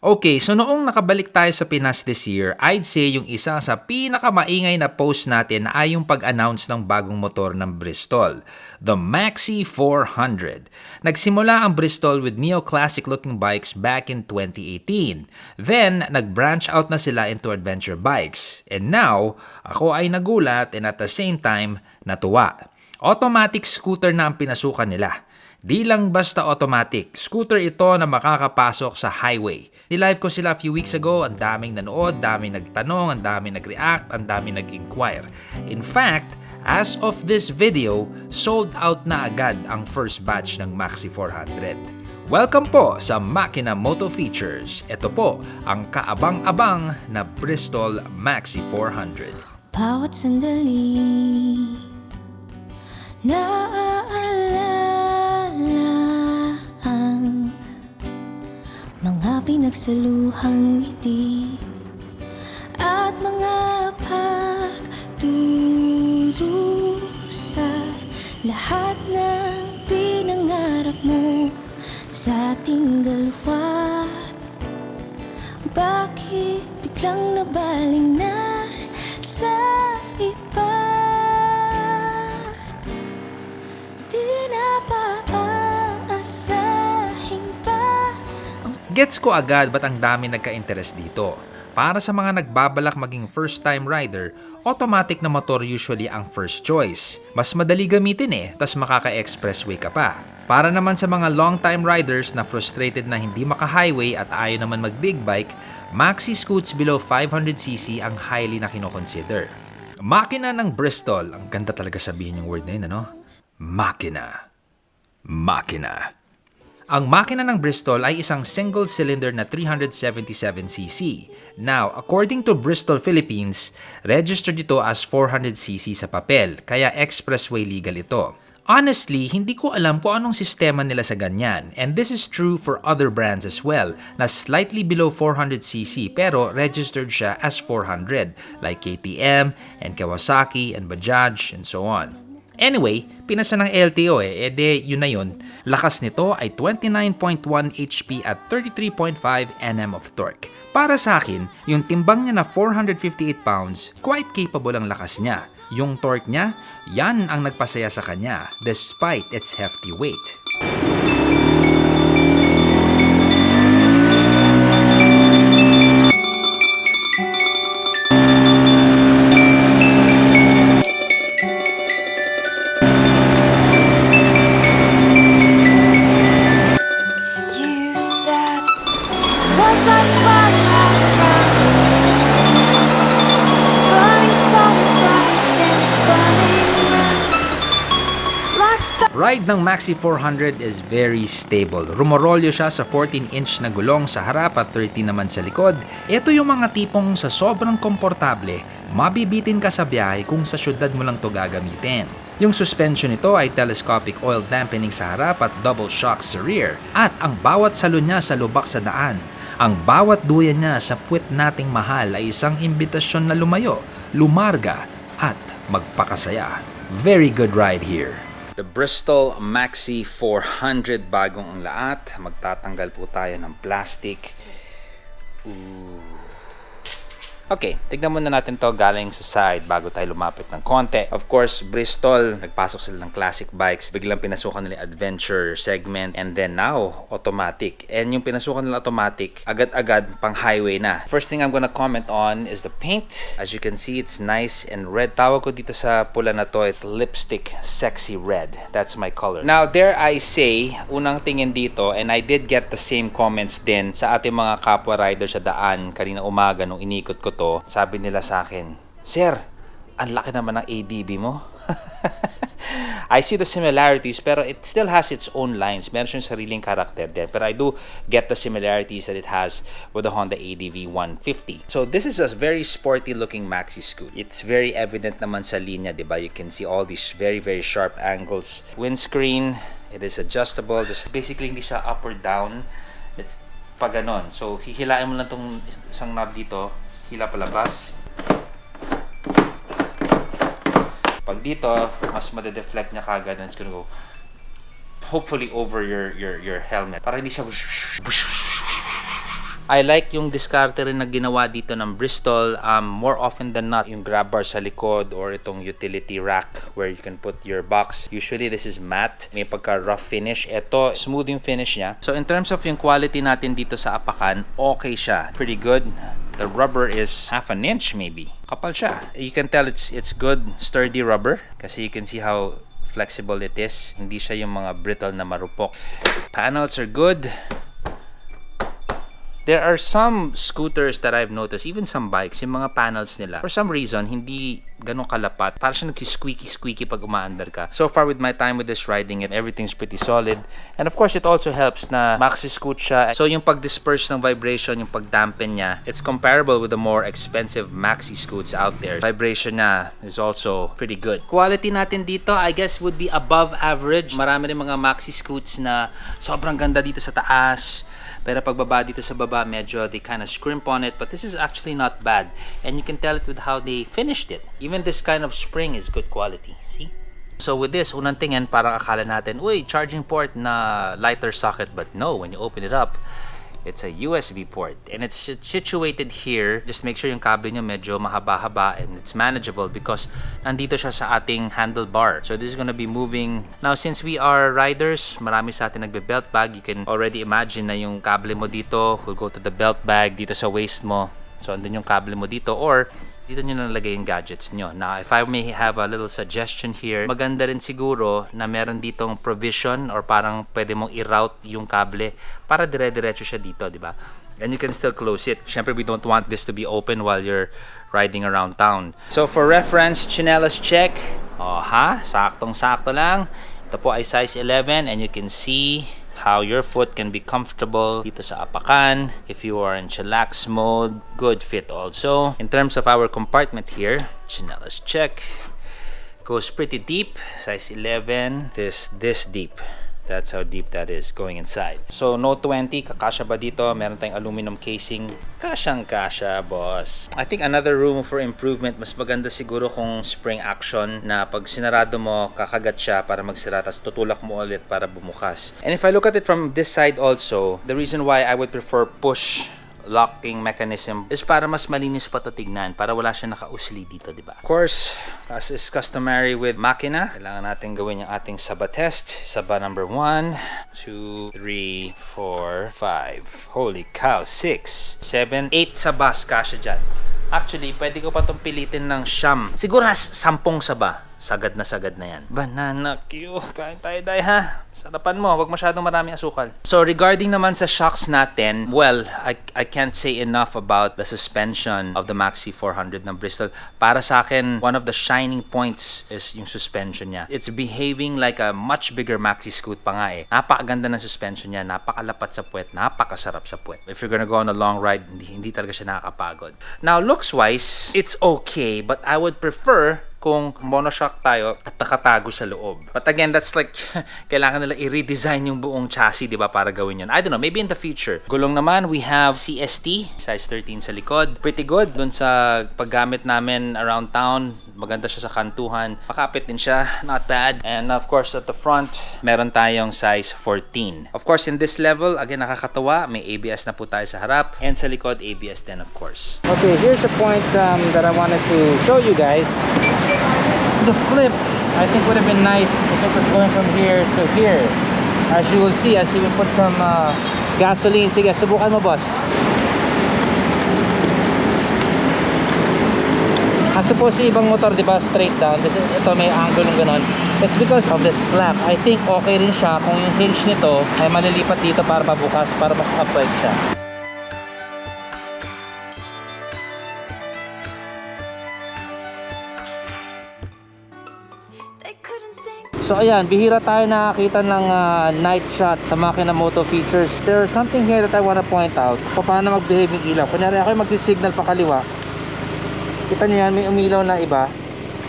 Okay, so noong nakabalik tayo sa Pinas this year, I'd say yung isa sa pinakamaingay na post natin ay yung pag-announce ng bagong motor ng Bristol, the Maxi 400. Nagsimula ang Bristol with neoclassic looking bikes back in 2018. Then, nag-branch out na sila into adventure bikes. And now, ako ay nagulat and at the same time, natuwa. Automatic scooter na ang pinasukan nila. Di lang basta automatic, scooter ito na makakapasok sa highway. Nilive ko sila a few weeks ago, ang daming nanood, daming nagtanong, ang daming nag-react, ang daming nag-inquire. In fact, as of this video, sold out na agad ang first batch ng Maxi 400. Welcome po sa Makina Moto Features. Ito po ang kaabang-abang na Bristol Maxi 400. Bawat sandali naaalala ang mga pinagsaluhang ngiti at mga pagturo sa lahat ng pinangarap mo sa ating dalawa. Bakit biglang nabaling na sa iba? Gets ko agad ba't ang dami nagka-interest dito. Para sa mga nagbabalak maging first-time rider, automatic na motor usually ang first choice. Mas madali gamitin tas makaka-expressway ka pa. Para naman sa mga long-time riders na frustrated na hindi maka-highway at ayaw naman mag-big bike, Maxi scoots below 500cc ang highly na kinoconsider. Makina ng Bristol. Ang ganda talaga sabihin yung word na yun, ano? Makina. Makina. Ang makina ng Bristol ay isang single-cylinder na 377cc. Now, according to Bristol Philippines, registered ito as 400cc sa papel, kaya expressway legal ito. Honestly, hindi ko alam kung anong sistema nila sa ganyan, and this is true for other brands as well, na slightly below 400cc pero registered siya as 400, like KTM and Kawasaki and Bajaj and so on. Anyway, pinasa ng LTO yun na yun. Lakas nito ay 29.1 HP at 33.5 Nm of torque. Para sa akin, yung timbang niya na 458 pounds, quite capable ang lakas niya. Yung torque niya, yan ang nagpasaya sa kanya, despite its hefty weight. Ride ng Maxi 400 is very stable. Rumorolyo siya sa 14-inch na gulong sa harap at 13 naman sa likod. Ito yung mga tipong sa sobrang komportable, mabibitin ka sa biyahe kung sa syudad mo lang to gagamitin. Yung suspension nito ay telescopic oil dampening sa harap at double shocks sa rear. At ang bawat salon niya sa lubak sa daan. Ang bawat duyan niya sa puwet nating mahal ay isang imbitasyon na lumayo, lumarga at magpakasaya. Very good ride here. The Bristol Maxi 400, bagong ang lahat. Magtatanggal po tayo ng plastic. Okay, tignan muna natin to galing sa side bago tayo lumapit ng konti. Of course, Bristol, nagpasok sila ng classic bikes. Biglang pinasukan nila adventure segment. And then now, automatic. And yung pinasukan nila automatic, agad-agad pang highway na. First thing I'm gonna comment on is the paint. As you can see, it's nice and red. Tawag ko dito sa pula na to is lipstick sexy red. That's my color. Now, dare I say, unang tingin dito, and I did get the same comments din sa ating mga kapwa rider sa daan kanina umaga nung inikot ko to, sabi nila sa akin, "Sir, ang laki naman ng ADB mo." I see the similarities pero it still has its own lines. Meron siyang sariling karakter din. Pero I do get the similarities that it has with the Honda ADV 150. So this is a very sporty looking maxi scoot. It's very evident naman sa linya, diba? You can see all these very, very sharp angles. Windscreen, it is adjustable. Just basically hindi siya up or down. It's pa ganon. So hihilain mo lang tong isang knob dito. Hila palabas. Pag dito, mas madedeflect niya kagad and it's gonna go hopefully over your helmet. Para hindi siya I like yung diskarte rin na ginawa dito ng Bristol. More often than not, yung grab bar sa likod or itong utility rack where you can put your box. Usually, this is matte. May pagka rough finish. Ito, smooth yung finish niya. So, in terms of yung quality natin dito sa apakan, okay siya. Pretty good. The rubber is half an inch maybe. Kapal siya. You can tell it's good, sturdy rubber. Kasi you can see how flexible it is. Hindi siya yung mga brittle na marupok. Panels are good. There are some scooters that I've noticed, even some bikes, yung mga panels nila, for some reason, hindi ganun kalapat. Parang siya nagsisqueaky-squeaky pag umaandar ka. So far with my time with this riding, everything's pretty solid. And of course, it also helps na maxi scoot siya. So yung pag-disperse ng vibration, yung pag-dampen niya, it's comparable with the more expensive maxi scoots out there. Vibration niya is also pretty good. Quality natin dito, I guess, would be above average. Marami rin mga maxi scoots na sobrang ganda dito sa taas. Pero pagbaba dito sa baba, medyo they kind of scrimp on it. But this is actually not bad. And you can tell it with how they finished it. Even this kind of spring is good quality. See? So with this, unang tingin, parang akala natin, uy, charging port na lighter socket. But no, when you open it up, it's a USB port. And it's situated here. Just make sure yung cable nyo medyo mahaba-haba and it's manageable because nandito siya sa ating handlebar. So this is gonna be moving. Now, since we are riders, marami sa atin nagbe-belt bag. You can already imagine na yung cable mo dito will go to the belt bag dito sa waist mo. So andun yung cable mo dito or dito nyo nalagay yung gadgets nyo. Now, if I may have a little suggestion here, maganda rin siguro na meron ditong provision or parang pwede mong i-route yung kable para dire-diretso siya dito, di ba? And you can still close it. Siyempre, we don't want this to be open while you're riding around town. So, for reference, chinelas check. Oh, saktong-sakto lang. Ito po ay size 11 and you can see how your foot can be comfortable dito sa apakan. If you are in chillax mode, good fit also. In terms of our compartment here, chinelas check. Goes pretty deep, size 11. This deep. That's how deep that is going inside. So, Note 20, kakasya ba dito? Meron tayong aluminum casing. Kasyang-kasya, boss. I think another room for improvement, mas maganda siguro kung spring action na pag sinarado mo, kakagat siya para magsira, tapos tutulak mo ulit para bumukas. And if I look at it from this side also, the reason why I would prefer push locking mechanism is para mas malinis pa to tignan, para wala siya nakausli dito, di ba? Of course, as is customary with Makina, kailangan natin gawin yung ating saba test. Saba number 1, 2, 3, 4, 5. Holy cow, 6, 7, 8 sabas kasya dyan. Actually, pwede ko pa itong pilitin ng siyam. Siguro na 10 saba. Sagad na yan. Banana Q. Kain tayo, day, ha? Sarapan mo. Huwag masyadong maraming asukal. So, regarding naman sa shocks natin, well, I can't say enough about the suspension of the Maxi 400 ng Bristol. Para sa akin, one of the shining points is yung suspension niya. It's behaving like a much bigger Maxi scoot pa nga eh. Napakaganda ng suspension niya. Napakalapat sa puwet. Napakasarap sa puwet. If you're gonna go on a long ride, hindi talaga siya nakakapagod. Now, looks-wise, it's okay. But I would prefer kung monoshock tayo at nakatago sa loob. But again, that's like, kailangan nila i-redesign yung buong chassis, di ba, para gawin yun. I don't know, maybe in the future. Gulong naman, we have CST, size 13 sa likod. Pretty good dun sa paggamit namin around town. Maganda siya sa kantuhan. Makapit din siya, not bad. And of course, at the front, meron tayong size 14. Of course, in this level, again, nakakatawa. May ABS na po tayo sa harap. And sa likod, ABS din, of course. Okay, here's a point that I wanted to show you guys. The flip, I think would have been nice if it was going from here to here. As you will see, as you will put some gasoline. Sige, subukan mo, boss. As opposed sa ibang motor, di ba, straight down. Ito may angle ng ganon. It's because of this flap. I think okay rin siya kung yung hinge nito ay malilipat dito para mabukas, para mas upright siya. So ayan, bihira tayo nakakita ng night shot sa Makina Moto features. There's something here that I want to point out. Paano mag-behave yung ilaw. Kunyari ako mag-signal pa kaliwa. Kita nyo yan, may umilaw na iba.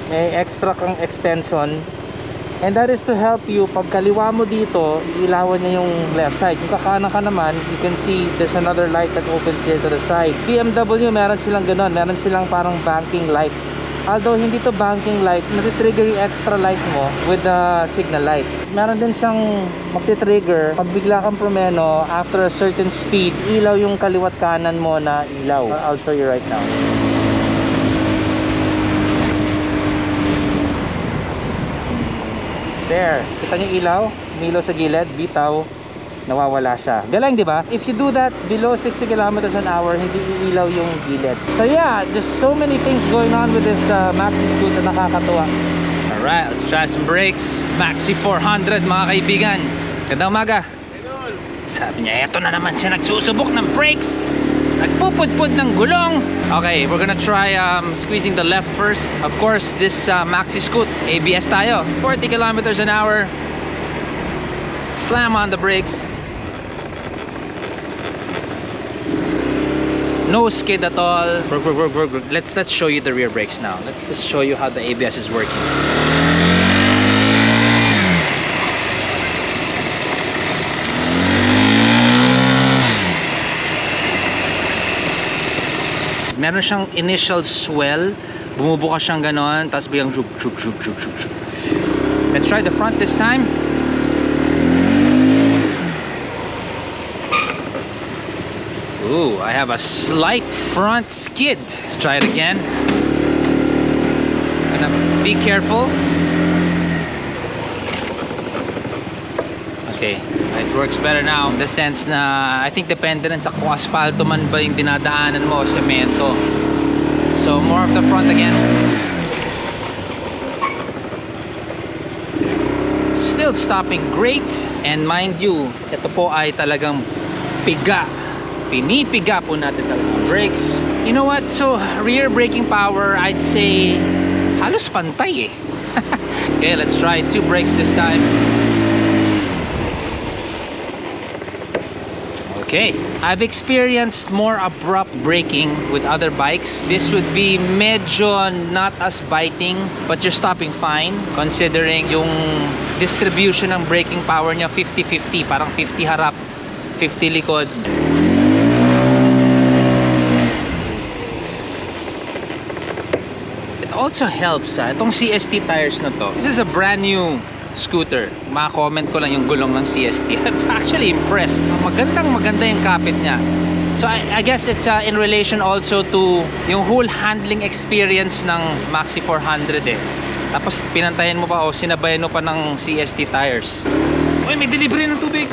May extra kang extension. And that is to help you. Pag kaliwa mo dito, ilawan niya yung left side. Kung kakanan ka naman, you can see there's another light that opens here to the side. BMW, meron silang ganon. Meron silang parang banking light Although hindi to banking light, natitrigger yung extra light mo with the signal light. Meron din siyang magti-trigger pag bigla kang promeno after a certain speed, ilaw yung kaliwat kanan mo na ilaw. I'll show you right now. There, kita niyo ilaw? Ilaw sa gilid, bitaw, nawawala siya. Galing, di ba? If you do that below 60 kilometers an hour, hindi iilaw yung gilid. So yeah, just so many things going on with this Maxi scooter na nakakatuwa. Alright, let's try some brakes. Maxi 400 mga kaibigan. Ganda umaga. Sabi niya, eto na naman siya nagsusubok ng brakes. Nagpupudpud ng gulong. Okay, we're gonna try squeezing the left first. Of course, this Maxi Scoot, ABS tayo. 40 kilometers an hour. Slam on the brakes. No skid at all. Let's show you the rear brakes now. Let's just show you how the ABS is working. Meron siyang initial swell, bumubuka siyang ganon, tapos biglang juk. Let's try the front this time. Ooh, I have a slight front skid. Let's try it again. Gonna be careful. Okay, it works better now in the sense na I think depende rin sa kung asfalto man ba yung dinadaanan mo o semento. So more of the front again. Still stopping great, and mind you, ito po ay talagang piga. Pinipiga po natin talaga ang brakes. You know what? So rear braking power, I'd say halos pantay eh. Okay, let's try 2 brakes this time. Okay, I've experienced more abrupt braking with other bikes. This would be medyo not as biting, but you're stopping fine considering yung distribution ng braking power niya 50-50, parang 50 harap, 50 likod. It also helps, itong CST tires na to. This is a brand new scooter. Ma-comment ko lang yung gulong ng CST. I'm actually impressed. Maganda yung kapit niya. So I guess it's in relation also to yung whole handling experience ng Maxi 400 eh. Tapos pinantayan mo pa o sinabayan mo pa ng CST tires. Uy, may delivery ng tubig!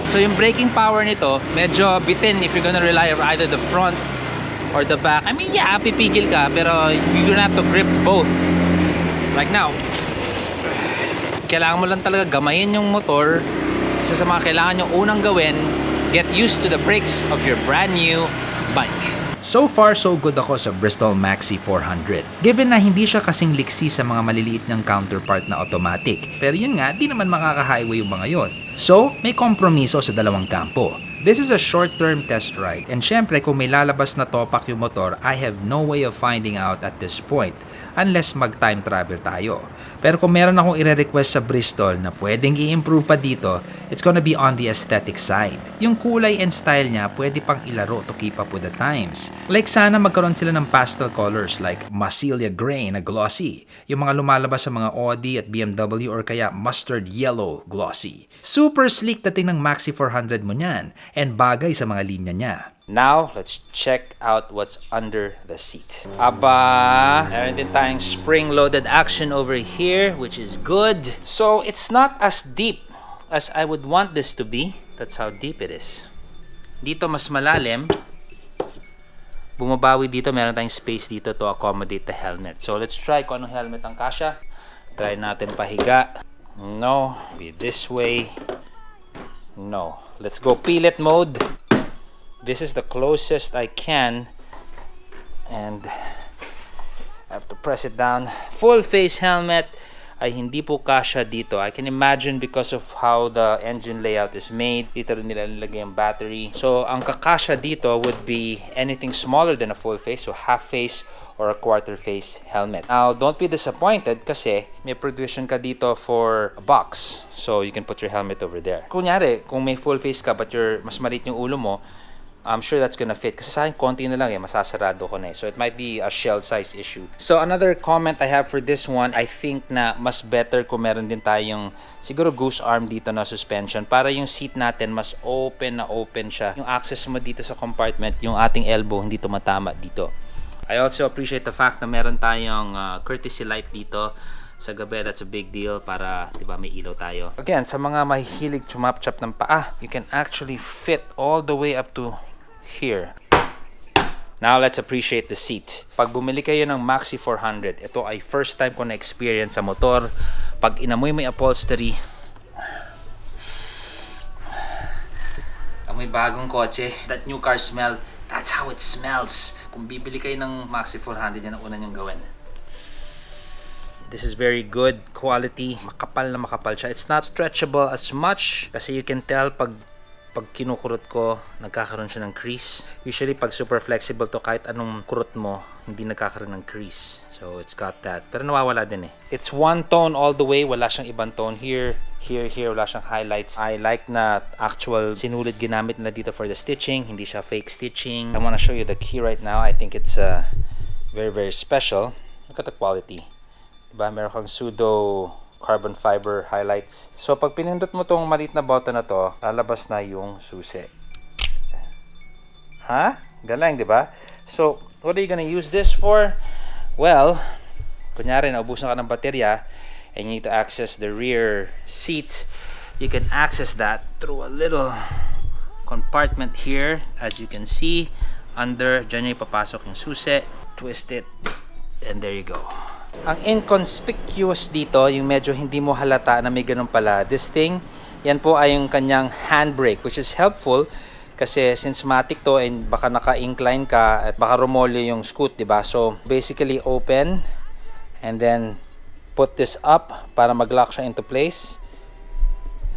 So yung braking power nito, medyo bitin if you're gonna rely on either the front or the back. I mean, yeah, pipigil ka, pero you're gonna have to grip both. Like now, kailangan mo lang talaga gamayin yung motor. Isa sa mga kailangan nyo unang gawin, get used to the brakes of your brand new bike. So far, so good ako sa Bristol Maxi 400. Given na hindi siya kasing liksi sa mga maliliit niyang counterpart na automatic. Pero yun nga, di naman makaka-highway yung mga yon. So, may kompromiso sa dalawang kampo. This is a short-term test ride, and syempre kung may lalabas na topak yung motor, I have no way of finding out at this point unless mag-time travel tayo. Pero kung meron akong i-request sa Bristol na pwedeng i-improve pa dito, it's gonna be on the aesthetic side. Yung kulay and style niya pwede pang ilaro to keep up with the times. Like sana magkaroon sila ng pastel colors like Massilia Gray na glossy, yung mga lumalabas sa mga Audi at BMW, or kaya mustard yellow glossy. Super sleek dating ng Maxi 400 mo niyan, and bagay sa mga linya niya. Now, let's check out what's under the seat. Aba, meron din tayong spring-loaded action over here, which is good. So, it's not as deep as I would want this to be. That's how deep it is. Dito mas malalim. Bumabawi dito, meron tayong space dito to accommodate the helmet. So, let's try kung anong helmet ang kasya. Try natin pahiga. No, be this way. No. Let's go pilot mode. This is the closest I can. And I have to press it down. Full face helmet ay hindi po kasya dito. I can imagine because of how the engine layout is made. Dito rin nila nilagay ang battery. So, ang kakasya dito would be anything smaller than a full face. So, half face or a quarter face helmet. Now, don't be disappointed kasi may provision ka dito for a box. So, you can put your helmet over there. Kunyari, kung may full face ka but mas maliit yung ulo mo, I'm sure that's gonna fit. Kasi sa akin, konti na lang masasarado ko na So it might be a shell size issue. So another comment I have for this one, I think na mas better kung meron din tayong siguro goose arm dito na suspension para yung seat natin mas open siya. Yung access mo dito sa compartment, yung ating elbow hindi tumatama dito. I also appreciate the fact na meron tayong courtesy light dito. Sa gabi, that's a big deal para, di ba, may ilaw tayo. Again, sa mga mahihilig chumap-chap ng paa, you can actually fit all the way up to here. Now, let's appreciate the seat. Pag bumili kayo ng Maxi 400, ito ay first time ko na-experience sa motor. Pag inamoy mo yung upholstery, amoy bagong kotse, that new car smell, that's how it smells. Kung bibili kayo ng Maxi 400, yan ang una niyong gawin. This is very good quality. Makapal na makapal siya. It's not stretchable as much kasi you can tell pag kinukurot ko, nagkakaroon siya ng crease. Usually pag super flexible to, kahit anong kurot mo, hindi nagkakaroon ng crease. So it's got that. Pero nawawala din It's one tone all the way. Wala siyang ibang tone here. Here. Wala siyang highlights. I like na actual sinulid ginamit nila dito for the stitching. Hindi siya fake stitching. I want to show you the key right now. I think it's very, very special. Look at the quality. Diba? Meron kang pseudo carbon fiber highlights. So, pag pinindot mo tong maliit na button na to, lalabas na yung susi. Ha? Galing, diba? So, what are you gonna use this for? Well, kunyari, naubusan ka ng baterya and you need to access the rear seat. You can access that through a little compartment here. As you can see, under, dyan yung papasok yung susi. Twist it, and there you go. Ang inconspicuous dito, yung medyo hindi mo halata na may ganun pala, this thing, yan po ay yung kanyang handbrake, which is helpful kasi since Matic to and baka naka-incline ka at baka rumolyo yung scoot, diba? So, basically open and then put this up para mag-lock siya into place.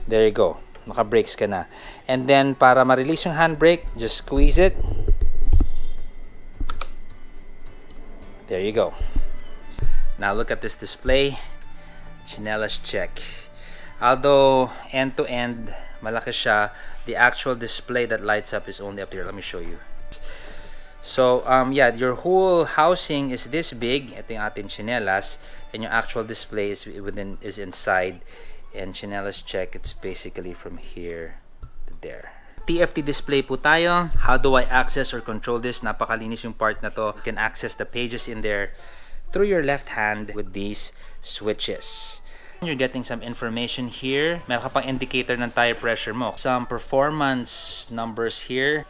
There you go. Naka-brakes ka na. And then, para ma-release yung handbrake, just squeeze it. There you go. Now look at this display. Chinelas check. Although end to end malaki siya, the actual display that lights up is only up here. Let me show you. So yeah, your whole housing is this big. Ito yung ating chinelas, and your actual display is inside. And chinelas check, it's basically from here to there. TFT display po tayo. How do I access or control this? Napakalinis yung part na to. You can access the pages in there through your left hand with these switches. You're getting some information here. Meron ka pang indicator ng tire pressure mo. Some performance numbers here.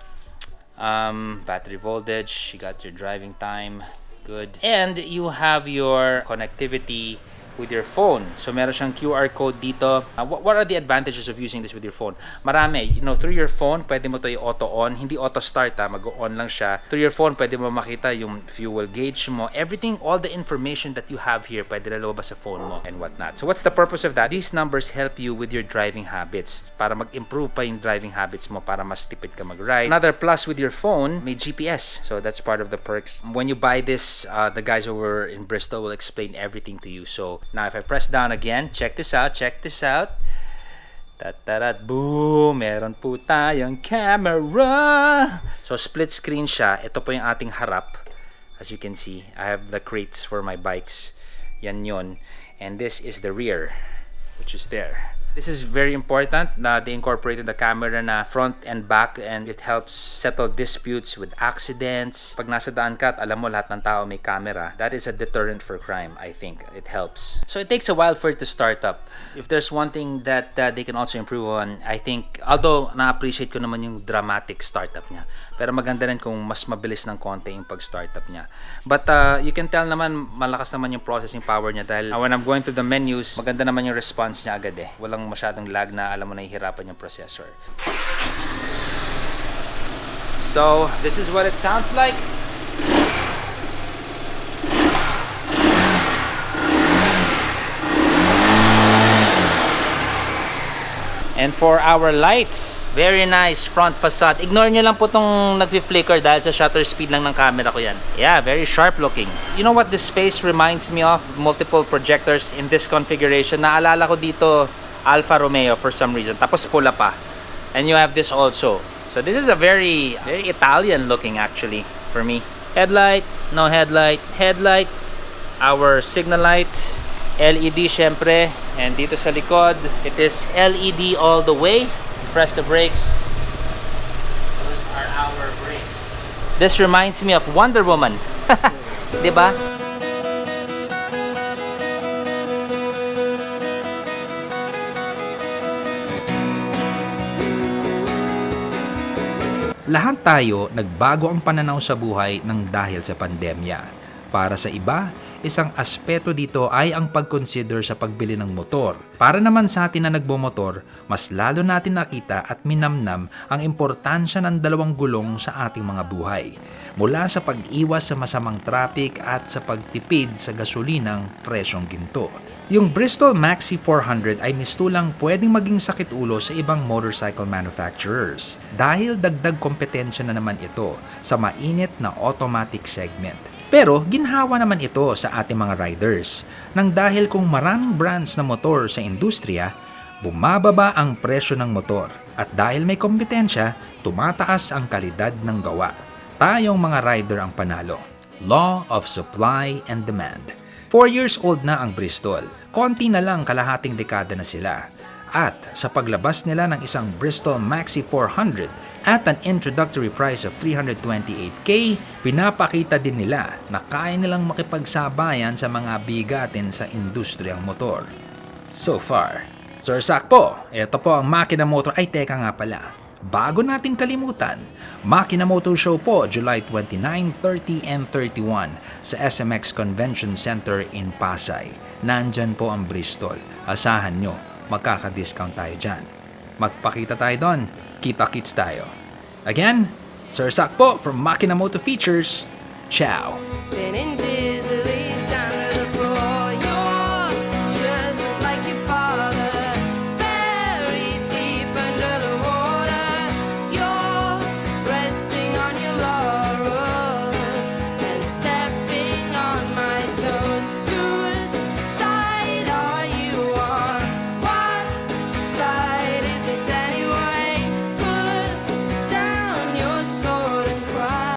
Battery voltage. You got your driving time. Good. And you have your connectivity with your phone. So meron siyang QR code dito. What are the advantages of using this with your phone? Marami. You know, through your phone, pwede mo to i-auto on. Hindi auto start mag-on lang siya. Through your phone, pwede mo makita yung fuel gauge mo. Everything, all the information that you have here, pwede na lumabas sa phone mo and whatnot. So what's the purpose of that? These numbers help you with your driving habits para mag-improve pa yung driving habits mo para mas tipid ka mag-ride. Another plus with your phone, may GPS. So that's part of the perks. When you buy this, the guys over in Bristol will explain everything to you. So now, if I press down again, check this out. Boom! Meron po tayong camera! So, split screen siya. Ito po yung ating harap. As you can see, I have the crates for my bikes. Yan yun. And this is the rear, which is there. This is very important na they incorporated the camera na front and back, and it helps settle disputes with accidents. Pag nasa daan ka at alam mo lahat ng tao may camera, that is a deterrent for crime, I think. It helps. So it takes a while for it to start up. If there's one thing that they can also improve on, I think, although na-appreciate ko naman yung dramatic startup niya, pero maganda rin kung mas mabilis ng konti yung pag-startup niya. But you can tell naman, malakas naman yung processing power niya dahil when I'm going through the menus, maganda naman yung response niya agad Walang masyadong lag na alam mo nahihirapan yung processor. So, this is what it sounds like. And for our lights, very nice front facade. Ignore nyo lang po itong nag-flicker dahil sa shutter speed lang ng camera ko yan. Yeah, very sharp looking. You know what this face reminds me of? Multiple projectors in this configuration. Naalala ko dito Alfa Romeo for some reason. Tapos pula pa. And you have this also. So this is a very Italian looking actually for me. Headlight, no headlight, headlight, our signal light, LED syempre, and dito sa likod, it is LED all the way. Press the brakes. Those are our brakes. This reminds me of Wonder Woman. Diba? Lahat tayo nagbago ang pananaw sa buhay ng dahil sa pandemya. Para sa iba, isang aspeto dito ay ang pag-consider sa pagbili ng motor. Para naman sa atin na nagbomotor, mas lalo natin nakita at minamnam ang importansya ng dalawang gulong sa ating mga buhay. Mula sa pag-iwas sa masamang traffic at sa pagtipid sa gasolinang presyong ginto. Yung Bristol Maxi 400 ay mistulang pwedeng maging sakit ulo sa ibang motorcycle manufacturers dahil dagdag kompetensya na naman ito sa mainit na automatic segment. Pero ginhawa naman ito sa ating mga riders nang dahil kung maraming brands na motor sa industriya, bumababa ang presyo ng motor at dahil may kompetensya, tumataas ang kalidad ng gawa. Tayong mga rider ang panalo. Law of supply and demand. 4 years old na ang Bristol. Konti na lang kalahating dekada na sila. At sa paglabas nila ng isang Bristol Maxi 400 at an introductory price of 328k, pinapakita din nila na kaya nilang makipagsabayan sa mga bigatin sa industriyang motor. So far. Sir Sakpo, ito po ang Makina Motor. Ay teka nga pala, bago natin kalimutan, Makina Motor Show po July 29, 30 and 31 sa SMX Convention Center in Pasay. Nandyan po ang Bristol. Asahan nyo, magkaka-discount tayo dyan. Magpakita tayo doon, kita-kits tayo. Again, Sir Sak po from Makina Motor Features. Ciao! Spinning dizzily